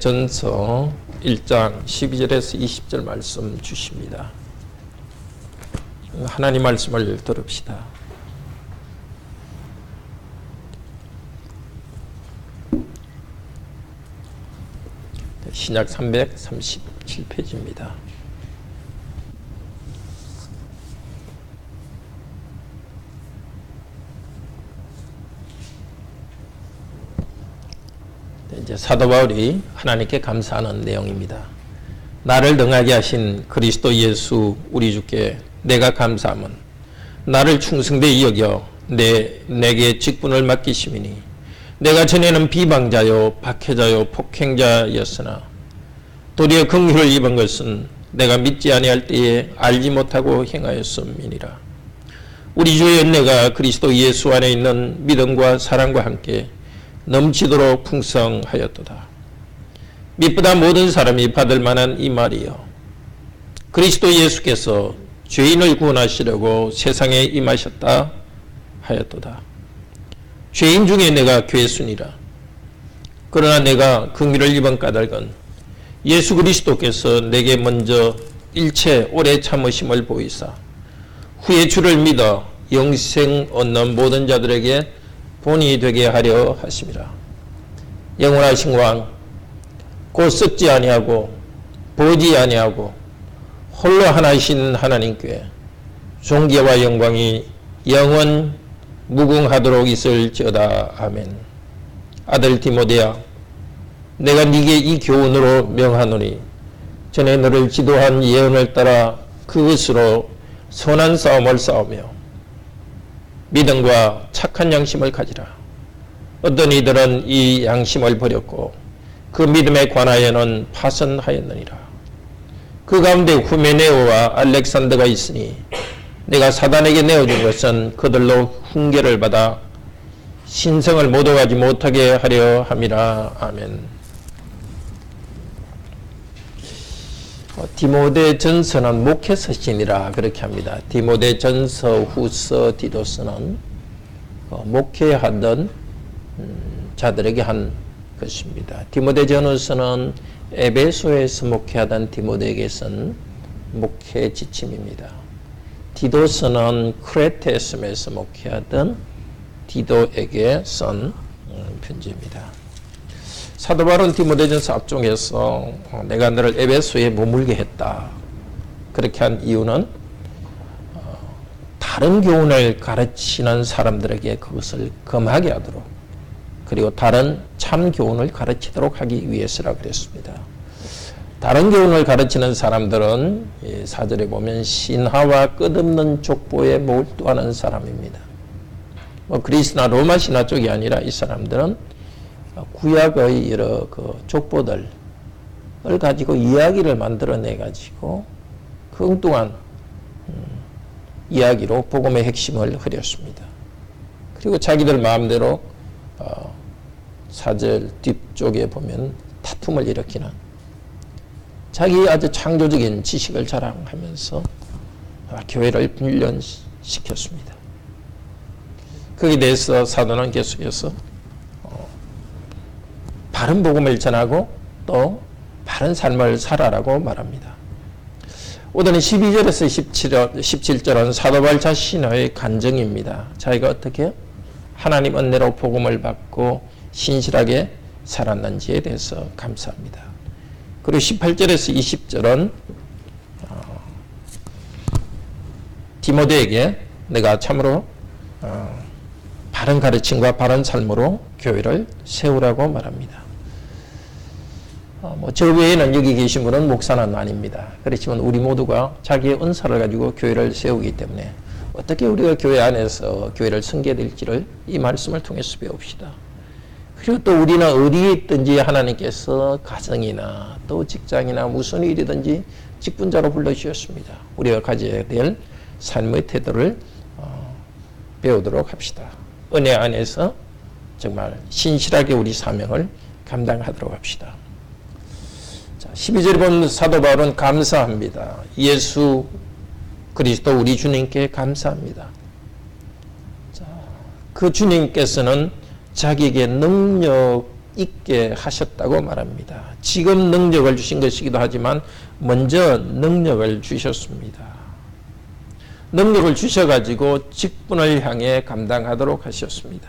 디모데전서 1장 12절에서 20절 말씀 주십니다. 하나님 말씀을 들읍시다. 신약 337페이지입니다. 이제 사도 바울이 하나님께 감사하는 내용입니다. 나를 능하게 하신 그리스도 예수 우리 주께 내가 감사함은 나를 충성되이 여겨 내게 직분을 맡기심이니 내가 전에는 비방자요 박해자요 폭행자였으나 도리어 긍휼을 입은 것은 내가 믿지 아니할 때에 알지 못하고 행하였음이니라. 우리 주의 은혜가 그리스도 예수 안에 있는 믿음과 사랑과 함께 넘치도록 풍성하였도다. 믿보다 모든 사람이 받을 만한 이 말이요 그리스도 예수께서 죄인을 구원하시려고 세상에 임하셨다 하였도다. 죄인 중에 내가 괴순이라. 그러나 내가 긍휼을 입은 까닭은 예수 그리스도께서 내게 먼저 일체 오래 참으심을 보이사 후에 주를 믿어 영생 얻는 모든 자들에게 본이 되게 하려 하심이라. 영원하신 왕 곧 썩지 아니하고 보지 아니하고 홀로 하나이신 하나님께 존귀와 영광이 영원 무궁하도록 있을지어다. 아멘. 아들 디모데야, 내가 네게 이 교훈으로 명하노니 전에 너를 지도한 예언을 따라 그것으로 선한 싸움을 싸우며 믿음과 착한 양심을 가지라. 어떤 이들은 이 양심을 버렸고 그 믿음에 관하여는 파선하였느니라. 그 가운데 후메네오와 알렉산더가 있으니 내가 사단에게 내어준 것은 그들로 훈계를 받아 신성을 못 얻지 못하게 하려 함이라. 아멘. 디모데전서는 목회서신이라 그렇게 합니다. 디모데전서, 후서, 디도서는 목회하던 자들에게 한 것입니다. 디모데전서는 에베소에서 목회하던 디모데에게 쓴 목회 지침입니다. 디도서는 크레테섬에서 목회하던 디도에게 쓴 편지입니다. 사도 바울은 디모데전서 앞쪽에서 내가 너를 에베소에 머물게 했다. 그렇게 한 이유는 다른 교훈을 가르치는 사람들에게 그것을 금하게 하도록 그리고 다른 참 교훈을 가르치도록 하기 위해서라 그랬습니다. 다른 교훈을 가르치는 사람들은 4절에 보면 신하와 끝없는 족보에 몰두하는 사람입니다. 그리스나 로마 신화 쪽이 아니라 이 사람들은 구약의 여러 족보들을 가지고 이야기를 만들어내 가지고 그 엉뚱한 이야기로 복음의 핵심을 흐렸습니다. 그리고 자기들 마음대로 4절 뒤쪽에 보면 다툼을 일으키는 자기 아주 창조적인 지식을 자랑하면서 교회를 분련시켰습니다. 거기에 대해서 사도는 계속해서 바른 복음을 전하고 또 바른 삶을 살아라고 말합니다. 오늘은 12절에서 17절은 사도 바울 자신의 간증입니다. 자기가 어떻게 하나님 은혜로 복음을 받고 신실하게 살았는지에 대해서 감사합니다. 그리고 18절에서 20절은 디모데에게 내가 참으로 바른 가르침과 바른 삶으로 교회를 세우라고 말합니다. 저 외에는 여기 계신 분은 목사는 아닙니다. 그렇지만 우리 모두가 자기의 은사를 가지고 교회를 세우기 때문에 어떻게 우리가 교회 안에서 교회를 섬겨야 될지를 이 말씀을 통해서 배웁시다. 그리고 또 우리는 어디에 있든지 하나님께서 가정이나 또 직장이나 무슨 일이든지 직분자로 불러주셨습니다. 우리가 가져야 될 삶의 태도를 배우도록 합시다. 은혜 안에서 정말 신실하게 우리 사명을 감당하도록 합시다. 자, 12절에 보면 사도 바울은 감사합니다. 예수 그리스도 우리 주님께 감사합니다. 자, 그 주님께서는 자기에게 능력이 있게 하셨다고 말합니다. 지금 능력을 주신 것이기도 하지만 먼저 능력을 주셨습니다. 능력을 주셔가지고 직분을 향해 감당하도록 하셨습니다.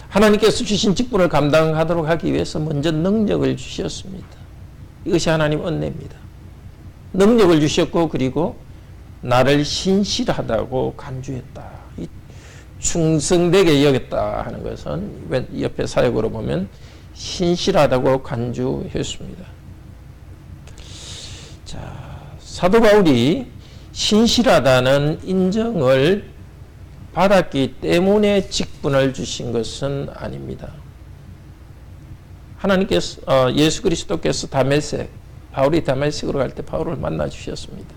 하나님께서 주신 직분을 감당하도록 하기 위해서 먼저 능력을 주셨습니다. 이것이 하나님 은혜입니다. 능력을 주셨고 그리고 나를 신실하다고 간주했다. 충성되게 여겼다 하는 것은 옆에 사역으로 보면 신실하다고 간주했습니다. 자, 사도 바울이 신실하다는 인정을 받았기 때문에 직분을 주신 것은 아닙니다. 하나님께서 예수 그리스도께서 바울이 다메섹으로 갈 때 바울을 만나 주셨습니다.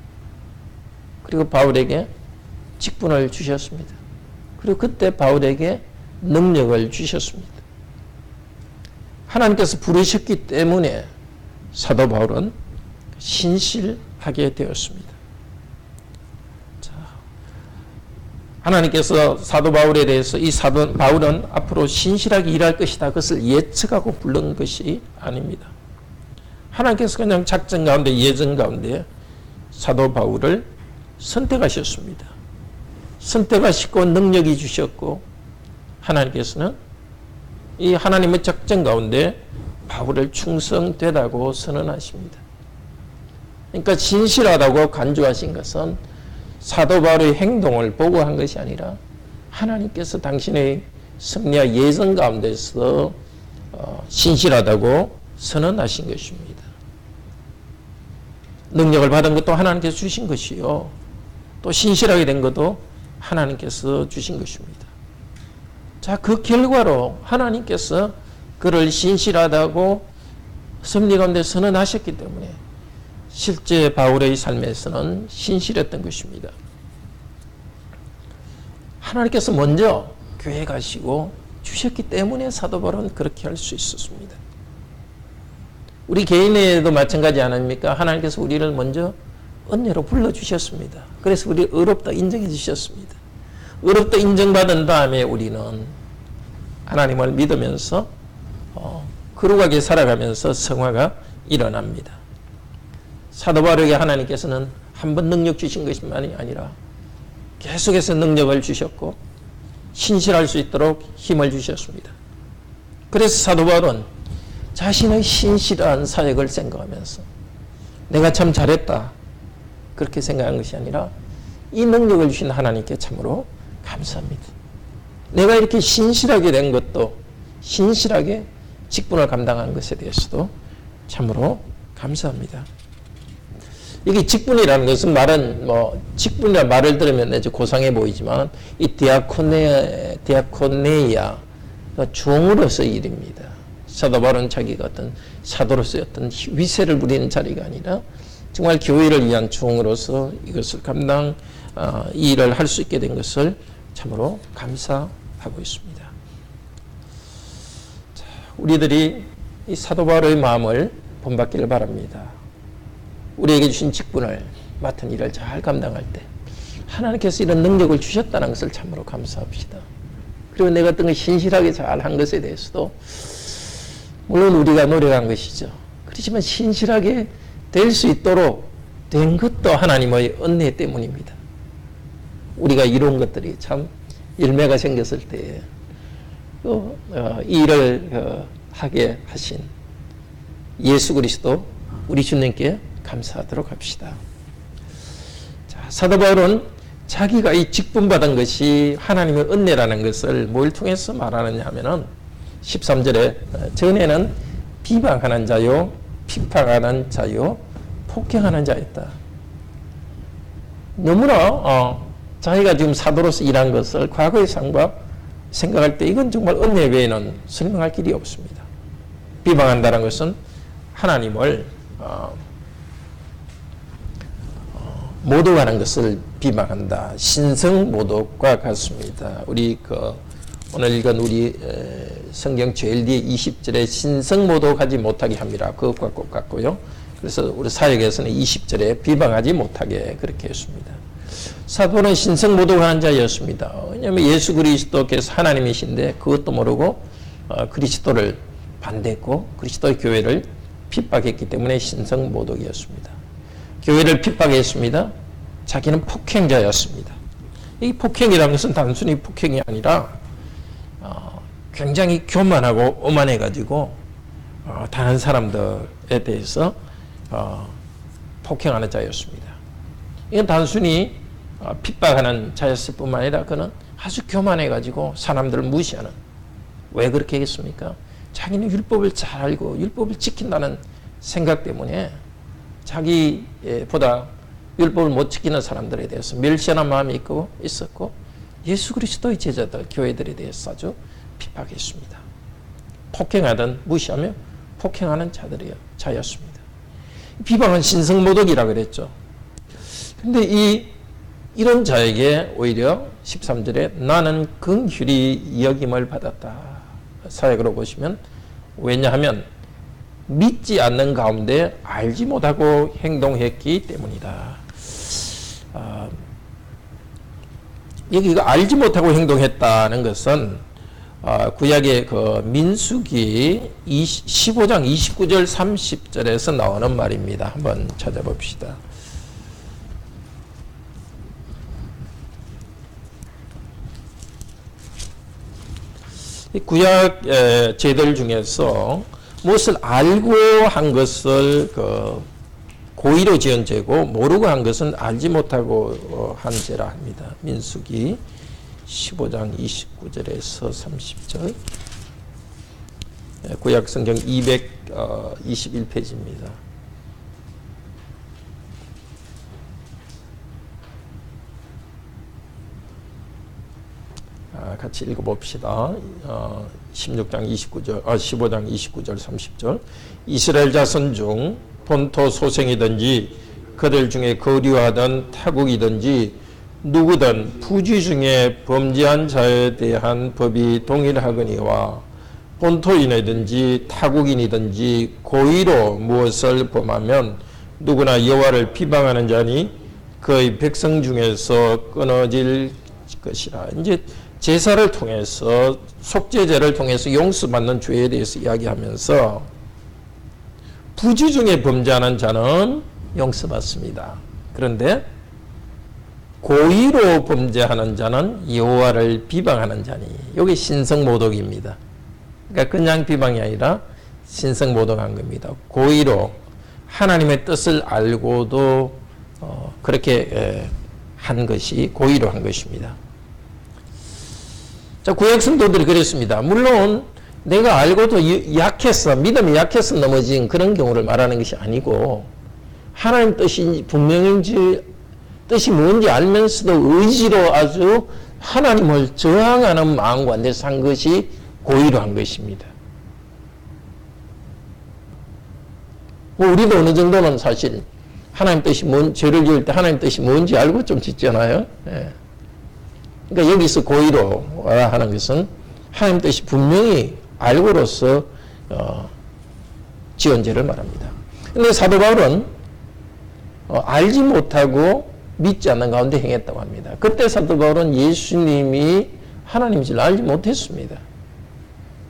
그리고 바울에게 직분을 주셨습니다. 그리고 그때 바울에게 능력을 주셨습니다. 하나님께서 부르셨기 때문에 사도 바울은 신실하게 되었습니다. 자, 하나님께서 사도 바울에 대해서 이 사도 바울은 앞으로 신실하게 일할 것이다. 그것을 예측하고 부른 것이 아닙니다. 하나님께서 그냥 작전 가운데 예정 가운데 사도 바울을 선택하셨습니다. 선택하시고 능력이 주셨고 하나님께서는 이 하나님의 작전 가운데 바울을 충성되다고 선언하십니다. 그러니까 신실하다고 간주하신 것은 사도 바울의 행동을 보고 한 것이 아니라 하나님께서 당신의 승리와 예정 가운데서 신실하다고 선언하신 것입니다. 능력을 받은 것도 하나님께서 주신 것이요. 또 신실하게 된 것도 하나님께서 주신 것입니다. 자, 그 결과로 하나님께서 그를 신실하다고 섭리 가운데 선언하셨기 때문에 실제 바울의 삶에서는 신실했던 것입니다. 하나님께서 먼저 교회 가시고 주셨기 때문에 사도 바울은 그렇게 할 수 있었습니다. 우리 개인에도 마찬가지 아닙니까? 하나님께서 우리를 먼저 은혜로 불러주셨습니다. 그래서 우리 의롭다 인정해 주셨습니다. 의롭다 인정받은 다음에 우리는 하나님을 믿으면서 거룩하게 살아가면서 성화가 일어납니다. 사도 바울에게 하나님께서는 한 번 능력 주신 것만이 아니라 계속해서 능력을 주셨고 신실할 수 있도록 힘을 주셨습니다. 그래서 사도 바울은 자신의 신실한 사역을 생각하면서 내가 참 잘했다 그렇게 생각한 것이 아니라 이 능력을 주신 하나님께 참으로 감사합니다. 내가 이렇게 신실하게 된 것도 신실하게 직분을 감당한 것에 대해서도 참으로 감사합니다. 이게 직분이라는 것은 말은 직분이라는 말을 들으면 이제 고상해 보이지만 이 디아코네이아 종으로서의 일입니다. 사도 바울은 자기가 어떤 사도로서의 어떤 위세를 부리는 자리가 아니라 정말 교회를 위한 종으로서 이것을 이 일을 할 수 있게 된 것을 참으로 감사하고 있습니다. 자, 우리들이 이 사도 바울의 마음을 본받기를 바랍니다. 우리에게 주신 직분을 맡은 일을 잘 감당할 때 하나님께서 이런 능력을 주셨다는 것을 참으로 감사합시다. 그리고 내가 어떤 걸 신실하게 잘 한 것에 대해서도 물론 우리가 노력한 것이죠. 그렇지만 신실하게 될 수 있도록 된 것도 하나님의 은혜 때문입니다. 우리가 이룬 것들이 참 열매가 생겼을 때에 이 일을 하게 하신 예수 그리스도 우리 주님께 감사하도록 합시다. 자, 사도 바울은 자기가 이 직분 받은 것이 하나님의 은혜라는 것을 뭘 통해서 말하느냐 하면은 13절에 전에는 비방하는 자요 핍박하는 자요 폭행하는 자였다. 너무나 자기가 지금 사도로서 일한 것을 과거의 생각할 때 이건 정말 은혜 외에는 설명할 길이 없습니다. 비방한다는 것은 하나님을 모독하는 것을 비방한다. 신성 모독과 같습니다. 우리 오늘 읽은 우리 성경 제일 뒤에 20절에 신성 모독하지 못하게 합니다. 그것과 똑같고요. 그래서 우리 사역에서는 20절에 비방하지 못하게 그렇게 했습니다. 사도는 신성 모독하는 자였습니다. 왜냐하면 예수 그리스도께서 하나님이신데 그것도 모르고 그리스도를 반대했고 그리스도의 교회를 핍박했기 때문에 신성모독이었습니다. 교회를 핍박했습니다. 자기는 폭행자였습니다. 이 폭행이라는 것은 단순히 폭행이 아니라 굉장히 교만하고 오만해가지고 다른 사람들에 대해서 폭행하는 자였습니다. 이건 단순히 핍박하는 자였을 뿐만 아니라 그는 아주 교만해가지고 사람들을 무시하는. 왜 그렇게 하겠습니까? 자기는 율법을 잘 알고 율법을 지킨다는 생각 때문에 자기보다 율법을 못 지키는 사람들에 대해서 멸시하는 마음이 있었고 예수 그리스도의 제자들, 교회들에 대해서 아주 핍박했습니다. 폭행하든 무시하며 폭행하는 자였습니다. 비방은 신성모독이라 그랬죠. 근데 이런 자에게 오히려 13절에 나는 긍휼히 여김을 받았다. 사역으로 보시면 왜냐하면 믿지 않는 가운데 알지 못하고 행동했기 때문이다. 여기가 알지 못하고 행동했다는 것은 구약의 그 민수기 15장 29절 30절에서 나오는 말입니다. 한번 찾아봅시다. 구약 제들 중에서 무엇을 알고 한 것을 고의로 지은 죄고 모르고 한 것은 알지 못하고 한 죄라 합니다. 민수기 15장 29절에서 30절. 구약 성경 221페이지입니다. 같이 읽어봅시다. 15장 29절 30절. 이스라엘 자손 중 본토 소생이든지 그들 중에 거류하던 타국이든지 누구든 부지 중에 범죄한 자에 대한 법이 동일하거니와 본토인이든지 타국인이든지 고의로 무엇을 범하면 누구나 여호와를 비방하는 자니 그의 백성 중에서 끊어질 것이라. 이제 제사를 통해서 속죄제를 통해서 용서받는 죄에 대해서 이야기하면서 부지 중에 범죄하는 자는 용서받습니다. 그런데 고의로 범죄하는 자는 여호와를 비방하는 자니 여기 신성모독입니다. 그러니까 그냥 비방이 아니라 신성모독한 겁니다. 고의로 하나님의 뜻을 알고도 그렇게 한 것이 고의로 한 것입니다. 자, 구약 성도들이 그랬습니다. 물론 내가 알고도 약해서 믿음이 약해서 넘어진 그런 경우를 말하는 것이 아니고 하나님 뜻이 분명인지 뜻이 뭔지 알면서도 의지로 아주 하나님을 저항하는 마음과 내서 한 것이 고의로 한 것입니다. 우리도 어느 정도는 사실 하나님 뜻이 죄를 지을 때 하나님 뜻이 뭔지 알고 좀 짓잖아요. 예. 그러니까 여기서 고의로 하는 것은 하나님 뜻이 분명히 알고로서 지은 죄를 말합니다. 그런데 사도 바울은 알지 못하고 믿지 않는 가운데 행했다고 합니다. 그때 사도 바울은 예수님이 하나님이시를 알지 못했습니다.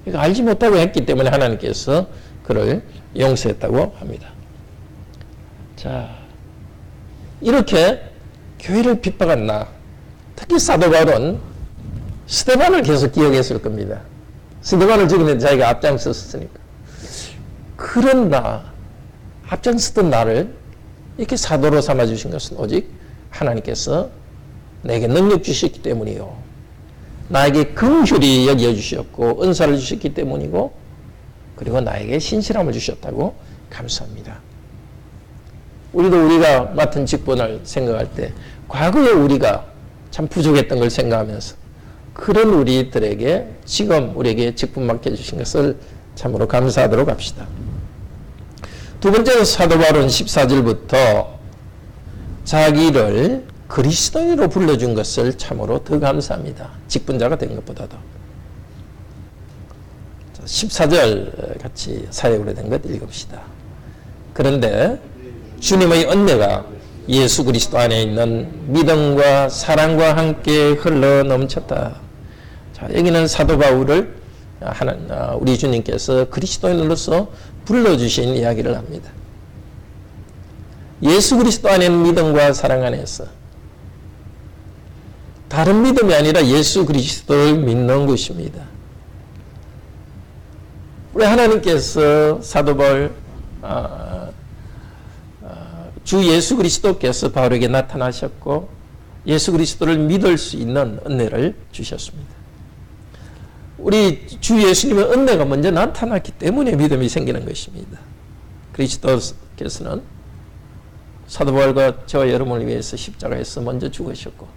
그러니까 알지 못하고 했기 때문에 하나님께서 그를 용서했다고 합니다. 자, 이렇게 교회를 핍박한 나, 특히 사도 바울은 스데반을 계속 기억했을 겁니다. 스데반을 죽이는데 자기가 앞장섰으니까. 그런 나, 앞장섰던 나를 이렇게 사도로 삼아주신 것은 오직 하나님께서 내게 능력 주셨기 때문이요. 나에게 긍휼히 여겨주셨고 은사를 주셨기 때문이고 그리고 나에게 신실함을 주셨다고 감사합니다. 우리가 맡은 직분을 생각할 때 과거에 우리가 참 부족했던 걸 생각하면서 그런 우리들에게 지금 우리에게 직분 맡겨주신 것을 참으로 감사하도록 합시다. 두 번째로 사도 바울은 14절부터 자기를 그리스도인으로 불러준 것을 참으로 더 감사합니다. 직분자가 된 것보다도. 14절 같이 사역으로 된 것 읽읍시다. 그런데 주님의 은혜가 예수 그리스도 안에 있는 믿음과 사랑과 함께 흘러 넘쳤다. 자, 여기는 사도 바울을 우리 주님께서 그리스도인으로서 불러주신 이야기를 합니다. 예수 그리스도 안에는 믿음과 사랑 안에서 다른 믿음이 아니라 예수 그리스도를 믿는 것입니다. 우리 하나님께서 사도 바울 주 예수 그리스도께서 바울에게 나타나셨고 예수 그리스도를 믿을 수 있는 은혜를 주셨습니다. 우리 주 예수님의 은혜가 먼저 나타났기 때문에 믿음이 생기는 것입니다. 그리스도께서는 사도 바울과 저와 여러분을 위해서 십자가에서 먼저 죽으셨고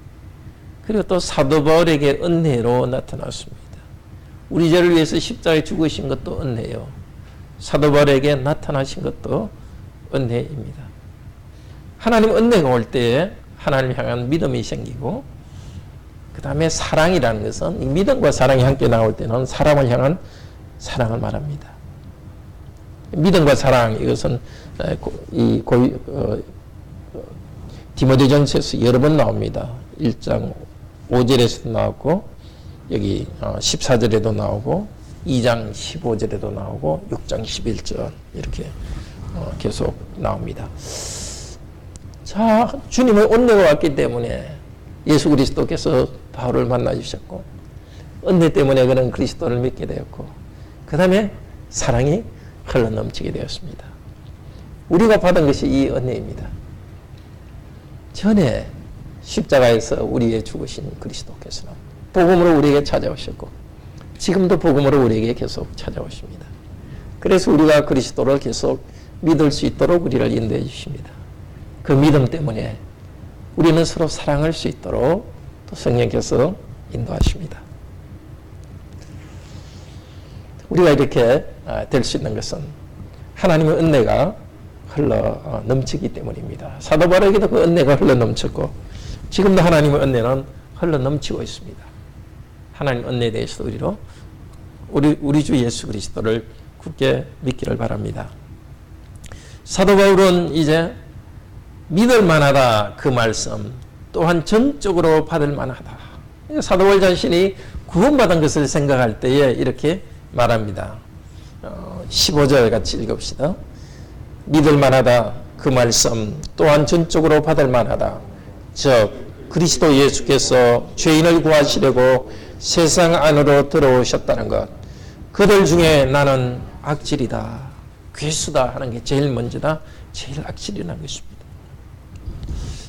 그리고 또 사도 바울에게 은혜로 나타났습니다. 우리 죄를 위해서 십자가에 죽으신 것도 은혜요. 사도 바울에게 나타나신 것도 은혜입니다. 하나님 은혜가 올 때에 하나님 향한 믿음이 생기고 그 다음에 사랑이라는 것은 이 믿음과 사랑이 함께 나올 때는 사람을 향한 사랑을 말합니다. 믿음과 사랑 이것은 디모데전서에서 여러 번 나옵니다. 1장 5절에서도 나왔고 여기 14절에도 나오고 2장 15절에도 나오고 6장 11절 이렇게 계속 나옵니다. 자, 주님의 은혜가 왔기 때문에 예수 그리스도께서 바울을 만나주셨고 은혜 때문에 그는 그리스도를 믿게 되었고 그 다음에 사랑이 흘러넘치게 되었습니다. 우리가 받은 것이 이 은혜입니다. 전에 십자가에서 우리의 죽으신 그리스도께서는 복음으로 우리에게 찾아오셨고 지금도 복음으로 우리에게 계속 찾아오십니다. 그래서 우리가 그리스도를 계속 믿을 수 있도록 우리를 인도해 주십니다. 그 믿음 때문에 우리는 서로 사랑할 수 있도록 또 성령께서 인도하십니다. 우리가 이렇게 될 수 있는 것은 하나님의 은혜가 흘러 넘치기 때문입니다. 사도 바울에게도 그 은혜가 흘러 넘쳤고 지금도 하나님의 은혜는 흘러 넘치고 있습니다. 하나님 은혜에 대해서 우리 주 예수 그리스도를 굳게 믿기를 바랍니다. 사도 바울은 이제 믿을 만하다 그 말씀 또한 전적으로 받을 만하다. 사도 바울 자신이 구원받은 것을 생각할 때에 이렇게 말합니다. 15절 같이 읽읍시다. 믿을 만하다 그 말씀 또한 전적으로 받을 만하다. 즉 그리스도 예수께서 죄인을 구하시려고 세상 안으로 들어오셨다는 것. 그들 중에 나는 악질이다, 괴수다 하는 게 제일 먼저다. 제일 악질이라는 것입니다.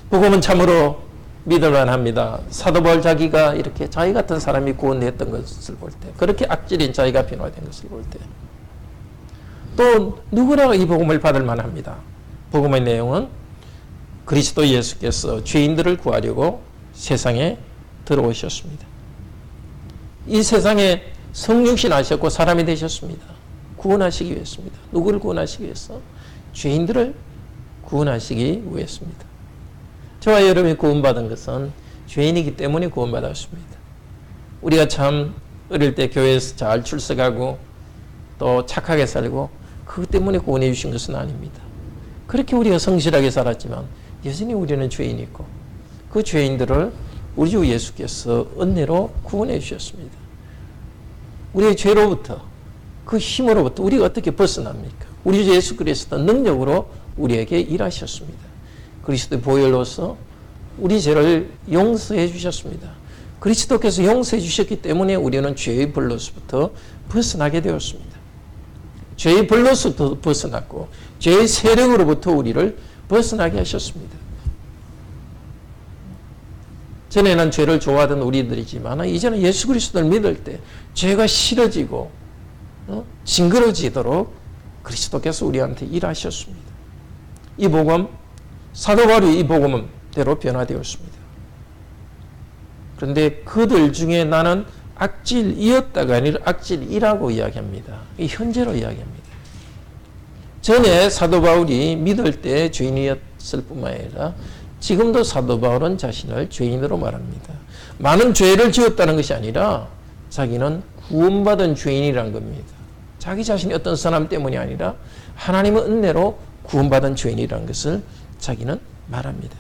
복음은 참으로 믿을만 합니다. 사도 바울 자기가 이렇게 자기 같은 사람이 구원됐던 것을 볼 때, 그렇게 악질인 자기가 변화된 것을 볼 때, 또 누구나 이 복음을 받을 만합니다. 복음의 내용은 그리스도 예수께서 죄인들을 구하려고 세상에 들어오셨습니다. 이 세상에 성육신 하셨고 사람이 되셨습니다. 구원하시기 위해서입니다. 누구를 구원하시기 위해서? 죄인들을 구원하시기 위해서입니다. 저와 여러분이 구원받은 것은 죄인이기 때문에 구원받았습니다. 우리가 참 어릴 때 교회에서 잘 출석하고 또 착하게 살고 그것 때문에 구원해 주신 것은 아닙니다. 그렇게 우리가 성실하게 살았지만 여전히 우리는 죄인이 있고 그 죄인들을 우리 주 예수께서 은혜로 구원해 주셨습니다. 우리의 죄로부터 그 힘으로부터 우리가 어떻게 벗어납니까? 우리 주 예수 그리스도 능력으로 우리에게 일하셨습니다. 그리스도의 보혈로서 우리 죄를 용서해 주셨습니다. 그리스도께서 용서해 주셨기 때문에 우리는 죄의 벌로서부터 벗어나게 되었습니다. 죄의 벌로서부터 벗어났고 죄의 세력으로부터 우리를 벗어나게 하셨습니다. 전에는 죄를 좋아하던 우리들이지만 이제는 예수 그리스도를 믿을 때 죄가 싫어지고 징그러지도록 그리스도께서 우리한테 일하셨습니다. 이 복음, 사도 바울이 이 복음대로 변화되었습니다. 그런데 그들 중에 나는 악질이었다가 아니라 악질이라고 이야기합니다. 이 현재로 이야기합니다. 전에 사도 바울이 믿을 때 죄인이었을 뿐만 아니라 지금도 사도 바울은 자신을 죄인으로 말합니다. 많은 죄를 지었다는 것이 아니라 자기는 구원받은 죄인이라는 겁니다. 자기 자신이 어떤 사람 때문이 아니라 하나님의 은혜로 구원받은 죄인이라는 것을 자기는 말합니다.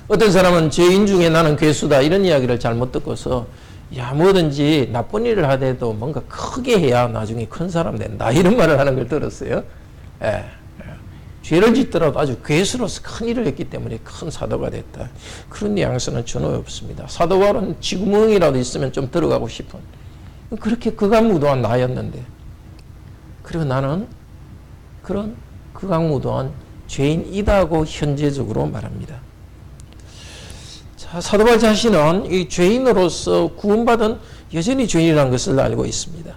어떤 사람은 죄인 중에 나는 괴수다 이런 이야기를 잘못 듣고서 야, 뭐든지 나쁜 일을 하더라도 뭔가 크게 해야 나중에 큰 사람 된다. 이런 말을 하는 걸 들었어요. 예. 죄를 짓더라도 아주 괴수로서 큰 일을 했기 때문에 큰 사도가 됐다. 그런 뉘앙스는 전혀 없습니다. 사도 바울은 지구멍이라도 있으면 좀 들어가고 싶은 그렇게 극악무도한 나였는데, 그리고 나는 그런 극악무도한 죄인이다고 현재적으로 말합니다. 자, 사도 바울 자신은 이 죄인으로서 구원받은 여전히 죄인이라는 것을 알고 있습니다.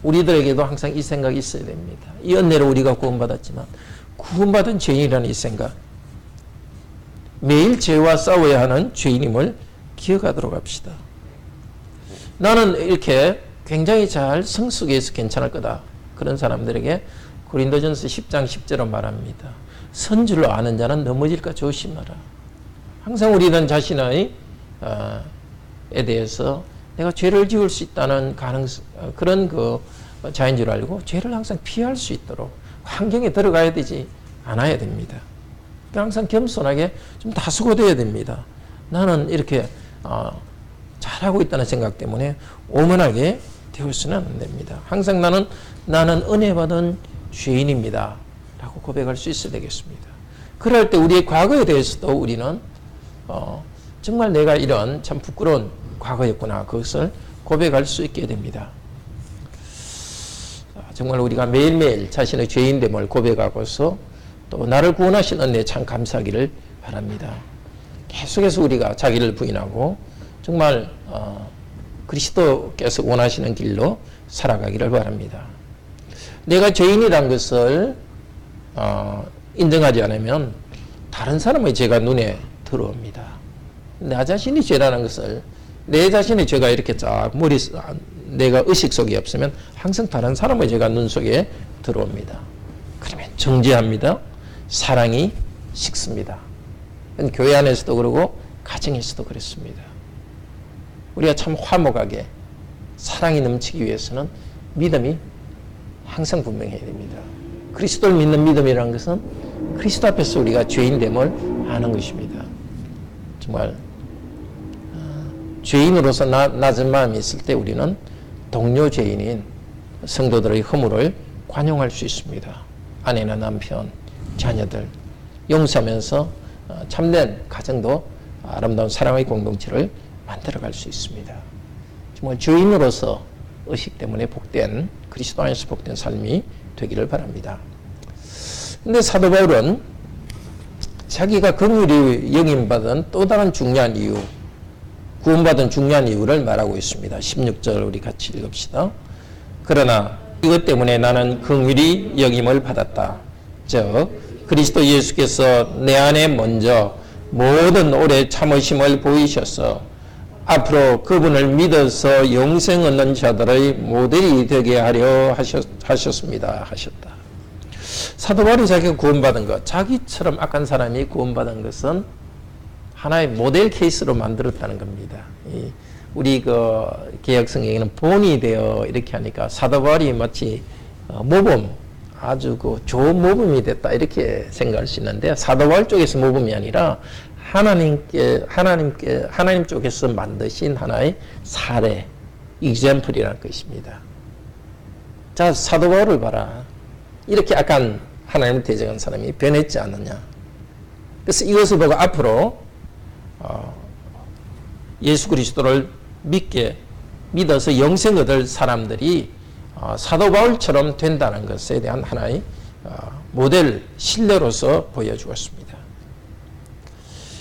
우리들에게도 항상 이 생각이 있어야 됩니다. 이 은혜로 우리가 구원받았지만 구원받은 죄인이라는 이 생각, 매일 죄와 싸워야 하는 죄인임을 기억하도록 합시다. 나는 이렇게 굉장히 잘 성숙해서 괜찮을 거다. 그런 사람들에게 고린도전서 10장 10절은 말합니다. 선줄로 아는 자는 넘어질까 조심하라. 항상 우리는 자신의 에 대해서 내가 죄를 지을 수 있다는 그런 자인 줄 알고 죄를 항상 피할 수 있도록 환경에 들어가야 되지 않아야 됩니다. 항상 겸손하게 좀 다스고돼야 됩니다. 나는 이렇게 잘하고 있다는 생각 때문에 오만하게 되어서는 안 됩니다. 항상 나는 은혜 받은 죄인입니다 라고 고백할 수 있어야 되겠습니다. 그럴 때 우리의 과거에 대해서도 우리는 정말 내가 이런 참 부끄러운 과거였구나, 그것을 고백할 수 있게 됩니다. 정말 우리가 매일매일 자신의 죄인됨을 고백하고서 또 나를 구원하신 은혜에 참 감사하기를 바랍니다. 계속해서 우리가 자기를 부인하고 정말 그리스도께서 원하시는 길로 살아가기를 바랍니다. 내가 죄인이란 것을 인정하지 않으면 다른 사람의 죄가 눈에 들어옵니다. 나 자신이 죄라는 것을, 내 자신의 죄가 이렇게 쫙 내가 의식 속에 없으면 항상 다른 사람의 죄가 눈 속에 들어옵니다. 그러면 정죄합니다. 사랑이 식습니다. 교회 안에서도 그러고 가정에서도 그렇습니다. 우리가 참 화목하게 사랑이 넘치기 위해서는 믿음이 항상 분명해야 됩니다. 그리스도를 믿는 믿음이라는 것은 그리스도 앞에서 우리가 죄인됨을 아는 것입니다. 정말 죄인으로서 낮은 마음이 있을 때 우리는 동료 죄인인 성도들의 허물을 관용할 수 있습니다. 아내나 남편, 자녀들 용서하면서 참된 가정도 아름다운 사랑의 공동체를 만들어갈 수 있습니다. 정말 죄인으로서 의식 때문에 복된, 그리스도 안에서 복된 삶이 되기를 바랍니다. 그런데 사도 바울은 자기가 긍휼히 여김받은 또 다른 중요한 이유, 구원받은 중요한 이유를 말하고 있습니다. 16절 우리 같이 읽읍시다. 그러나 이것 때문에 나는 긍휼히 여김을 받았다. 즉 그리스도 예수께서 내 안에 먼저 모든 오래 참으심을 보이셔서 앞으로 그분을 믿어서 영생 얻는 자들의 모델이 되게 하려 하셨습니다. 하셨다. 사도 바울이 자기가 구원받은 것, 자기처럼 악한 사람이 구원받은 것은 하나의 모델 케이스로 만들었다는 겁니다. 우리 개역 성경에는 본이 되어 이렇게 하니까 사도 바울이 마치 모범, 아주 좋은 모범이 됐다 이렇게 생각할 수 있는데, 사도 바울 쪽에서 모범이 아니라 하나님 쪽에서 만드신 하나의 사례, example이라는 것입니다. 자, 사도 바울을 봐라. 이렇게 약간 하나님을 대적한 사람이 변했지 않느냐. 그래서 이것을 보고 앞으로 예수 그리스도를 믿어서 영생 얻을 사람들이 사도 바울처럼 된다는 것에 대한 하나의 모델 신뢰로서 보여주었습니다.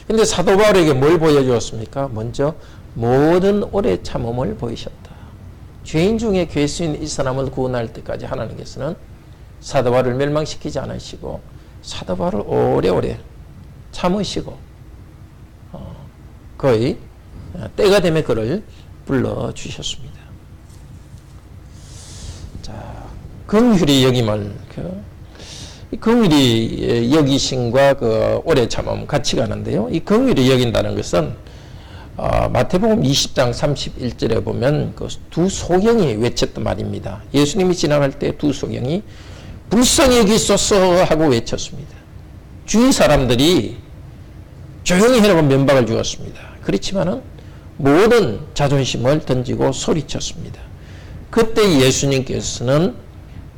그런데 사도 바울에게 뭘 보여주었습니까? 먼저 모든 오래 참음을 보이셨다. 죄인 중에 괴수인 이 사람을 구원할 때까지 하나님께서는 사도 바울을 멸망시키지 않으시고 사도 바울을 오래오래 참으시고 거의 때가 되면 그를 불러주셨습니다. 자, 긍휼히 여김을, 긍휼히 여기심과 오래 참음 같이 가는데요. 이 긍휼히 여긴다는 것은 마태복음 20장 31절에 보면 두 소경이 외쳤던 말입니다. 예수님이 지나갈 때 두 소경이 불쌍히 여기소서 하고 외쳤습니다. 주위 사람들이 조용히 해라고 면박을 주었습니다. 그렇지만은 모든 자존심을 던지고 소리쳤습니다. 그때 예수님께서는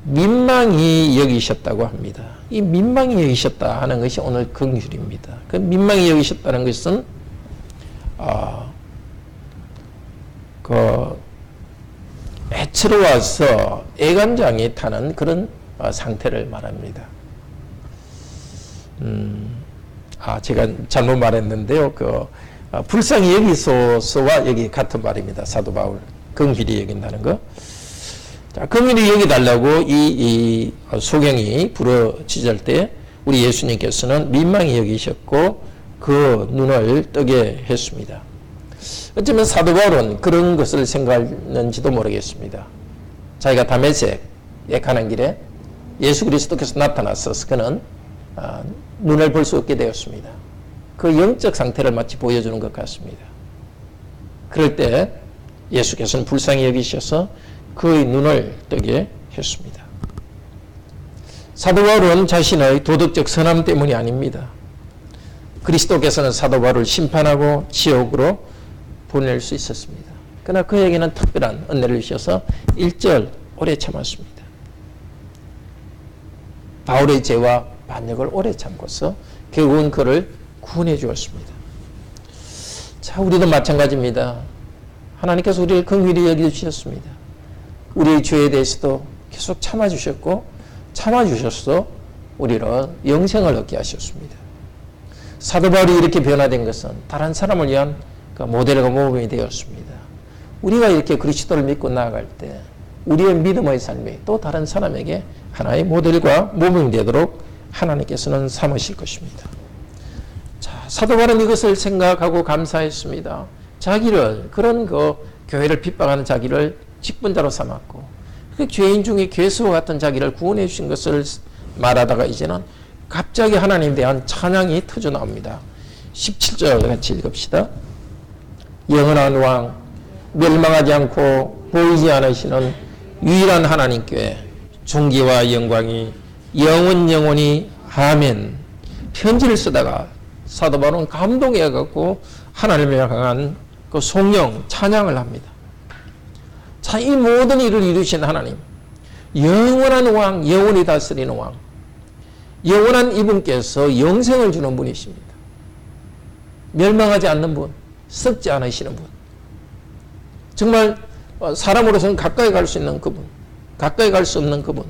민망히 여기셨다고 합니다. 이 민망히 여기셨다 하는 것이 오늘 긍휼입니다. 그 민망히 여기셨다는 것은 애처로워서 애간장이 타는 그런 상태를 말합니다. 제가 잘못 말했는데요. 불쌍히 여기소서와 여기 같은 말입니다. 사도 바울 긍휼히 여긴다는 거. 자, 긍휼히 여기달라고 이 소경이 부르짖을 때 우리 예수님께서는 민망히 여기셨고 그 눈을 뜨게 했습니다. 어쩌면 사도 바울은 그런 것을 생각했는지도 모르겠습니다. 자기가 다메섹에 가는 길에 예수 그리스도께서 나타나서 그는 눈을 볼 수 없게 되었습니다. 그 영적 상태를 마치 보여주는 것 같습니다. 그럴 때 예수께서는 불쌍히 여기셔서 그의 눈을 뜨게 했습니다. 사도 바울은 자신의 도덕적 선함 때문이 아닙니다. 그리스도께서는 사도 바울을 심판하고 지옥으로 보낼 수 있었습니다. 그러나 그에게는 특별한 은혜를 주셔서 1절 오래 참았습니다. 바울의 죄와 반역을 오래 참고서 결국은 그를 구원해 주었습니다. 자, 우리도 마찬가지입니다. 하나님께서 우리를 긍휼히 여겨주셨습니다. 우리의 죄에 대해서도 계속 참아주셨고 참아주셔서 우리를 영생을 얻게 하셨습니다. 사도 바울이 이렇게 변화된 것은 다른 사람을 위한 모델과 모범이 되었습니다. 우리가 이렇게 그리스도를 믿고 나아갈 때 우리의 믿음의 삶이 또 다른 사람에게 하나의 모델과 모범이 되도록 하나님께서는 삼으실 것입니다. 자, 사도 바울은 이것을 생각하고 감사했습니다. 자기를 그런 교회를 핍박하는 자기를 직분자로 삼았고 그 죄인 중에 괴수와 같은 자기를 구원해 주신 것을 말하다가 이제는 갑자기 하나님에 대한 찬양이 터져 나옵니다. 17절 같이 읽읍시다. 영원한 왕, 멸망하지 않고 보이지 않으시는 유일한 하나님께 존귀와 영광이 영원히 아멘. 편지를 쓰다가 사도 바울은 감동해 갖고 하나님을 향한 그 송영 찬양을 합니다. 자, 이 모든 일을 이루신 하나님, 영원한 왕, 영원히 다스리는 왕, 영원한 이분께서 영생을 주는 분이십니다. 멸망하지 않는 분, 썩지 않으시는 분, 정말 사람으로서는 가까이 갈 수 있는 그분, 가까이 갈 수 없는 그분,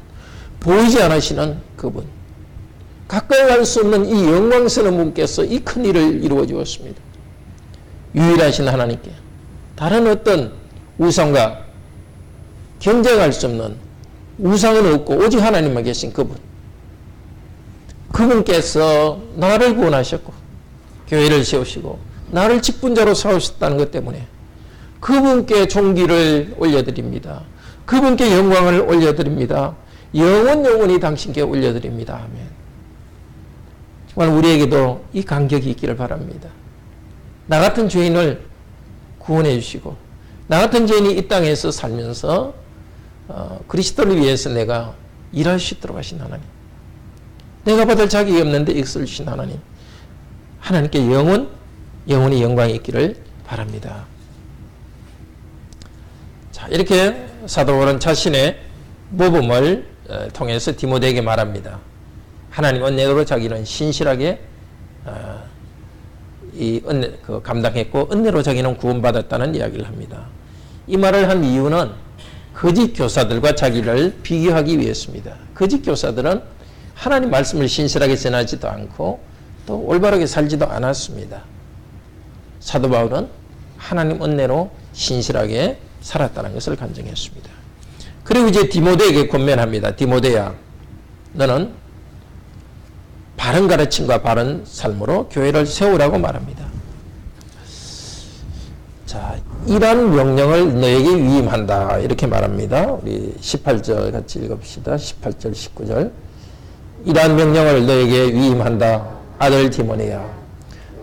보이지 않으시는 그분, 가까이 갈 수 없는 이 영광스러운 분께서 이 큰 일을 이루어 주었습니다. 유일하신 하나님께 다른 어떤 우상과 경쟁할 수 없는 우상은 없고 오직 하나님만 계신 그분, 그분께서 나를 구원하셨고 교회를 세우시고 나를 직분자로 세우셨다는 것 때문에 그분께 존귀를 올려드립니다. 그분께 영광을 올려드립니다. 영원히 당신께 올려드립니다. 아멘. 정말 우리에게도 이 감격이 있기를 바랍니다. 나 같은 죄인을 구원해 주시고 나 같은 죄인이 이 땅에서 살면서 그리스도를 위해서 내가 일할 수 있도록 하신 하나님, 내가 받을 자격이 없는데 이것을 주신 하나님, 하나님께 영원히 영광이 있기를 바랍니다. 자, 이렇게 사도 바울은 자신의 모범을 통해서 디모데에게 말합니다. 하나님 은혜로 자기는 신실하게 이 은혜 감당했고 은혜로 자기는 구원받았다는 이야기를 합니다. 이 말을 한 이유는 거짓 교사들과 자기를 비교하기 위해서입니다. 거짓 교사들은 하나님 말씀을 신실하게 전하지도 않고 또 올바르게 살지도 않았습니다. 사도 바울은 하나님 은혜로 신실하게 살았다는 것을 간증했습니다. 그리고 이제 디모데에게 권면합니다. 디모데야, 너는 바른 가르침과 바른 삶으로 교회를 세우라고 말합니다. 자, 이러한 명령을 너에게 위임한다 이렇게 말합니다. 우리 18절 같이 읽읍시다. 18절 19절. 이러한 명령을 너에게 위임한다. 아들 디모데야,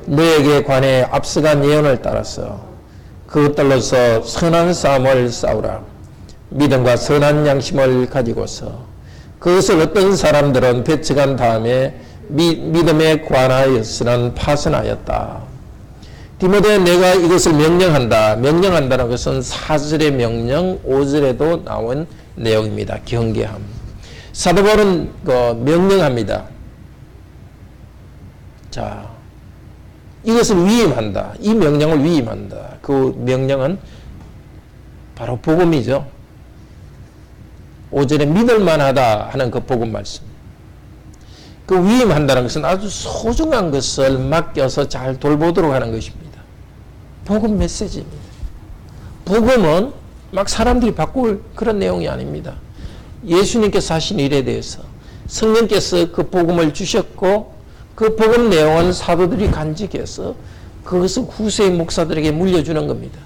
너에게 관해 앞서간 예언을 따라서 그것들로서 선한 싸움을 싸우라. 믿음과 선한 양심을 가지고서 그것을 어떤 사람들은 배척한 다음에 믿음에 관하여서는 파선하였다. 디모데 내가 이것을 명령한다. 명령한다는 것은 4절의 명령, 5절에도 나온 내용입니다. 경계함. 사도 바울은 명령합니다. 자, 이것을 위임한다. 이 명령을 위임한다. 그 명령은 바로 복음이죠. 5절에 믿을만하다 하는 그 복음 말씀. 그 위임한다는 것은 아주 소중한 것을 맡겨서 잘 돌보도록 하는 것입니다. 복음 메시지입니다. 복음은 막 사람들이 바꿀 그런 내용이 아닙니다. 예수님께서 하신 일에 대해서 성령께서 그 복음을 주셨고 그 복음 내용은 사도들이 간직해서 그것을 후세의 목사들에게 물려주는 겁니다.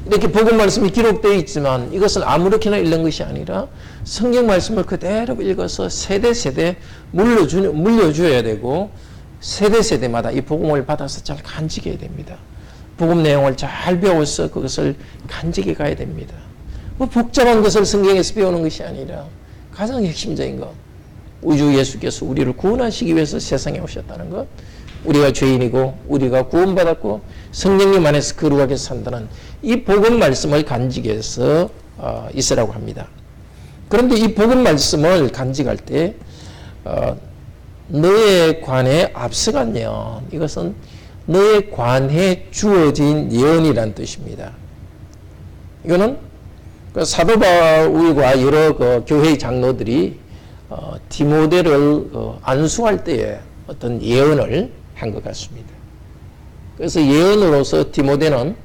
이렇게 복음 말씀이 기록되어 있지만 이것을 아무렇게나 읽는 것이 아니라 성경 말씀을 그대로 읽어서 세대 물려줘야 되고 세대마다 이 복음을 받아서 잘 간직해야 됩니다. 복음 내용을 잘 배워서 그것을 간직해 가야 됩니다. 뭐 복잡한 것을 성경에서 배우는 것이 아니라 가장 핵심적인 것, 우주 예수께서 우리를 구원하시기 위해서 세상에 오셨다는 것, 우리가 죄인이고 우리가 구원받았고 성령님 안에서 거룩하게 산다는 이 복음 말씀을 간직해서 있으라고 합니다. 그런데 이 복음 말씀을 간직할 때 너의 관에 앞서간 예언, 이것은 너의 관에 주어진 예언이라는 뜻입니다. 이거는 사도 바울과 여러 교회의 장로들이 디모데를 안수할 때에 어떤 예언을 한 것 같습니다. 그래서 예언으로서 디모데는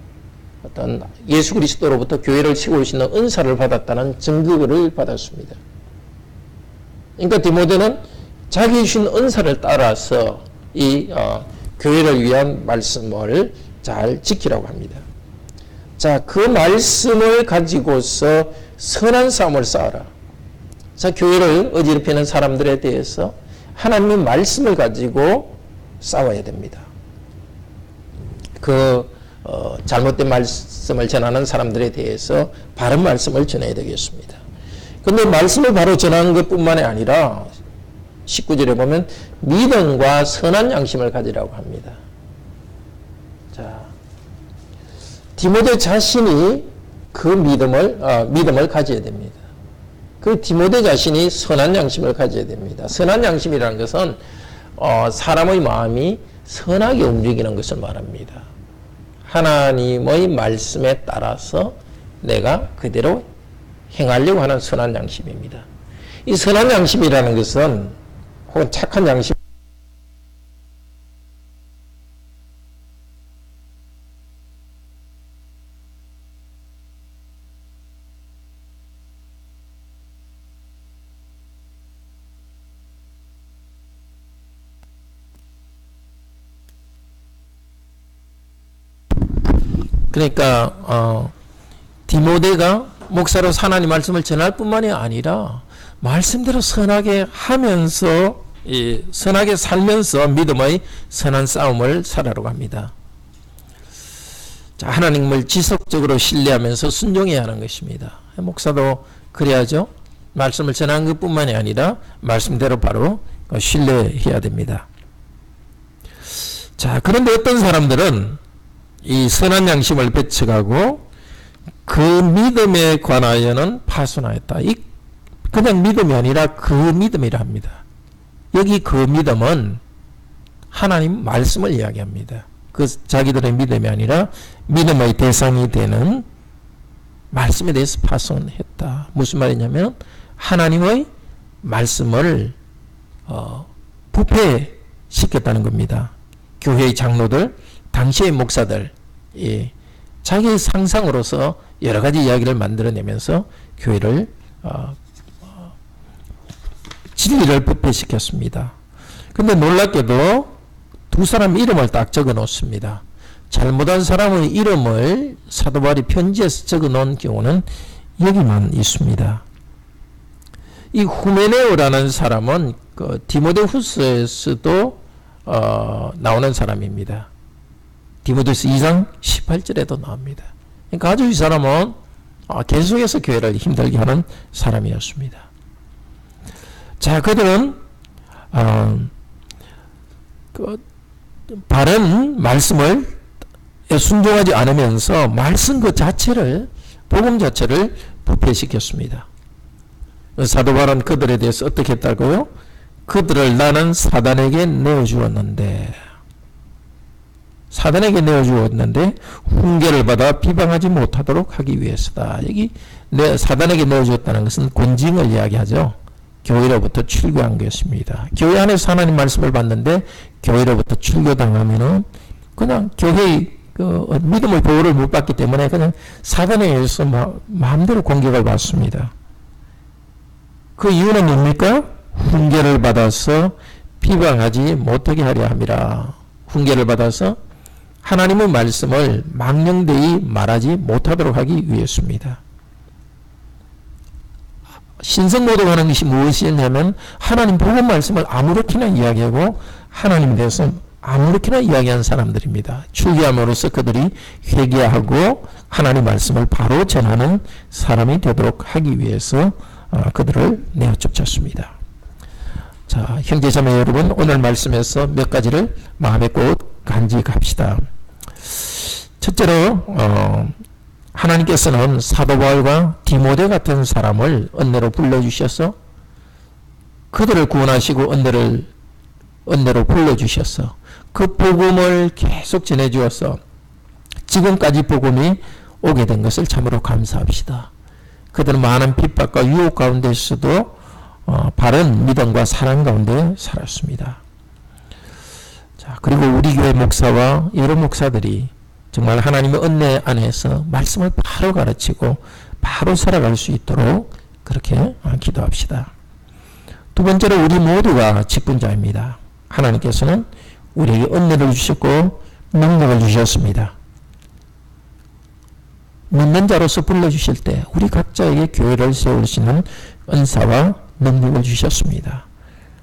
어떤 예수 그리스도로부터 교회를 치고 오시는 은사를 받았다는 증거를 받았습니다. 그러니까 디모데는 자기 주신 은사를 따라서 이 교회를 위한 말씀을 잘 지키라고 합니다. 자, 그 말씀을 가지고서 선한 싸움을 싸워라. 자, 교회를 어지럽히는 사람들에 대해서 하나님의 말씀을 가지고 싸워야 됩니다. 잘못된 말씀을 전하는 사람들에 대해서 바른 말씀을 전해야 되겠습니다. 그런데 말씀을 바로 전하는 것뿐만이 아니라 19절에 보면 믿음과 선한 양심을 가지라고 합니다. 자, 디모데 자신이 그 믿음을 가져야 됩니다. 그 디모데 자신이 선한 양심을 가져야 됩니다. 선한 양심이라는 것은 사람의 마음이 선하게 움직이는 것을 말합니다. 하나님의 말씀에 따라서 내가 그대로 행하려고 하는 선한 양심입니다. 이 선한 양심이라는 것은 혹은 착한 양심, 그러니까 디모데가 목사로 하나님 말씀을 전할 뿐만이 아니라 말씀대로 선하게 하면서 선하게 살면서 믿음의 선한 싸움을 살아라고 합니다. 자, 하나님을 지속적으로 신뢰하면서 순종해야 하는 것입니다. 목사도 그래야죠. 말씀을 전하는 것뿐만이 아니라 말씀대로 바로 신뢰해야 됩니다. 자, 그런데 어떤 사람들은 이 선한 양심을 배척하고 그 믿음에 관하여는 파손하였다. 그냥 믿음이 아니라 그 믿음이라 합니다. 여기 그 믿음은 하나님 말씀을 이야기합니다. 그 자기들의 믿음이 아니라 믿음의 대상이 되는 말씀에 대해서 파손했다. 무슨 말이냐면 하나님의 말씀을 부패시켰다는 겁니다. 교회의 장로들, 당시의 목사들, 자기의 상상으로서 여러 가지 이야기를 만들어내면서 교회를 진리를 부패시켰습니다. 그런데 놀랍게도 두 사람 이름을 딱 적어 놓습니다. 잘못한 사람의 이름을 사도 바울이 편지에서 적어 놓은 경우는 여기만 있습니다. 이 후메네오라는 사람은 디모데후서에서도 나오는 사람입니다. 디모데후서 2장 18절에도 나옵니다. 그러니까 아주 이 사람은 계속해서 교회를 힘들게 하는 사람이었습니다. 자, 그들은 바른 말씀을 순종하지 않으면서 말씀 그 자체를, 복음 자체를 부패시켰습니다. 사도 바울은 그들에 대해서 어떻게 했다고요? 그들을 나는 사단에게 내어주었는데, 훈계를 받아 비방하지 못하도록 하기 위해서다. 여기 사단에게 내어주었다는 것은 권징을 이야기하죠. 교회로부터 출교한 것입니다. 교회 안에서 하나님 말씀을 받는데 교회로부터 출교당하면은 그냥 교회의 믿음의 보호를 못 받기 때문에 그냥 사단에 의해서 마음대로 공격을 받습니다. 그 이유는 뭡니까? 훈계를 받아서 비방하지 못하게 하려 함이라. 훈계를 받아서 하나님의 말씀을 망령되이 말하지 못하도록 하기 위해서입니다. 신성모독하는 것이 무엇이냐면 하나님 복음 말씀을 아무렇게나 이야기하고 하나님에 대해서 아무렇게나 이야기한 사람들입니다. 출교함으로써 그들이 회개하고 하나님 말씀을 바로 전하는 사람이 되도록 하기 위해서 그들을 내어 쫓았습니다. 자, 형제자매 여러분, 오늘 말씀에서 몇 가지를 마음에 꼭 간직합시다. 첫째로 하나님께서는 사도 바울과 디모데 같은 사람을 은혜로 불러주셔서 그들을 구원하시고 은혜로 불러주셔서 그 복음을 계속 전해주어서 지금까지 복음이 오게 된 것을 참으로 감사합시다. 그들은 많은 핍박과 유혹 가운데서도 바른 믿음과 사랑 가운데 살았습니다. 자, 그리고 우리 교회 목사와 여러 목사들이 정말 하나님의 은혜 안에서 말씀을 바로 가르치고 바로 살아갈 수 있도록 그렇게 기도합시다. 두 번째로 우리 모두가 직분자입니다. 하나님께서는 우리에게 은혜를 주셨고 능력을 주셨습니다. 믿는 자로서 불러주실 때 우리 각자에게 교회를 세울 수 있는 은사와 능력을 주셨습니다.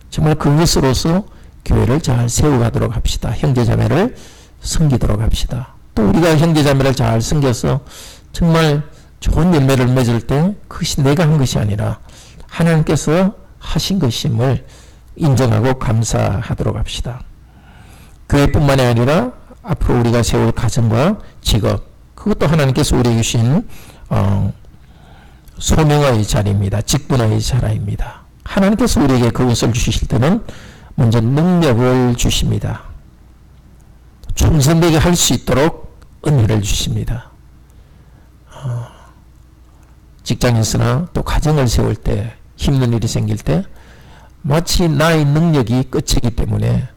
정말 그것으로서 교회를 잘 세워가도록 합시다. 형제자매를 섬기도록 합시다. 또 우리가 형제자매를 잘 섬겨서 정말 좋은 열매를 맺을 때 그것이 내가 한 것이 아니라 하나님께서 하신 것임을 인정하고 감사하도록 합시다. 교회뿐만이 아니라 앞으로 우리가 세울 가정과 직업, 그것도 하나님께서 우리에게 주신 소명의 자리입니다. 직분의 자리입니다. 하나님께서 우리에게 그것을 주실 때는 먼저 능력을 주십니다. 충성되게 할 수 있도록 은혜를 주십니다. 직장에서나 또 가정을 세울 때 힘든 일이 생길 때 마치 나의 능력이 끝이기 때문에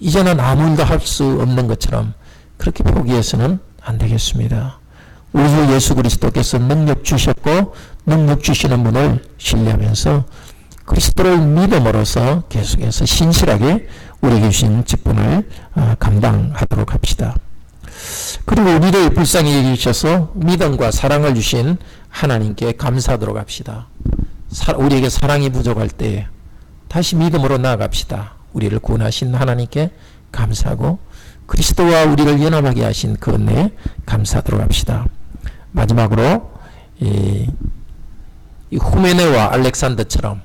이제는 아무 일도 할 수 없는 것처럼 그렇게 포기해서는 안 되겠습니다. 우리 주 예수 그리스도께서 능력 주셨고 능력 주시는 분을 신뢰하면서 그리스도를 믿음으로써 계속해서 신실하게 우리에게 주신 직분을 감당하도록 합시다. 그리고 우리를 불쌍히 여기셔서 믿음과 사랑을 주신 하나님께 감사하도록 합시다. 우리에게 사랑이 부족할 때 다시 믿음으로 나아갑시다. 우리를 구원하신 하나님께 감사하고 그리스도와 우리를 연합하게 하신 그 은혜에 감사하도록 합시다. 마지막으로 이 후메네와 알렉산더처럼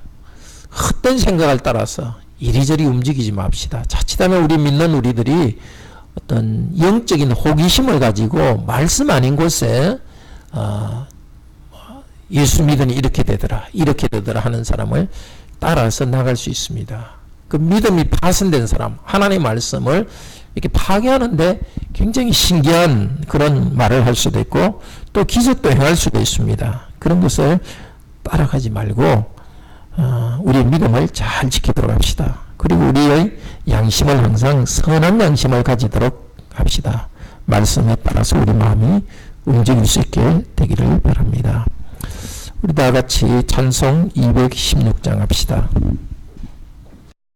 헛된 생각을 따라서 이리저리 움직이지 맙시다. 자칫하면 우리 믿는 우리들이 어떤 영적인 호기심을 가지고 말씀 아닌 곳에 예수 믿으니 이렇게 되더라 하는 사람을 따라서 나갈 수 있습니다. 그 믿음이 파손된 사람, 하나님의 말씀을 이렇게 파괴하는데 굉장히 신기한 그런 말을 할 수도 있고 또 기적도 행할 수도 있습니다. 그런 것을 따라가지 말고 우리의 믿음을 잘 지키도록 합시다. 그리고 우리의 양심을 항상 선한 양심을 가지도록 합시다. 말씀에 따라서 우리 마음이 움직일 수 있게 되기를 바랍니다. 우리 다 같이 찬송 216장 합시다.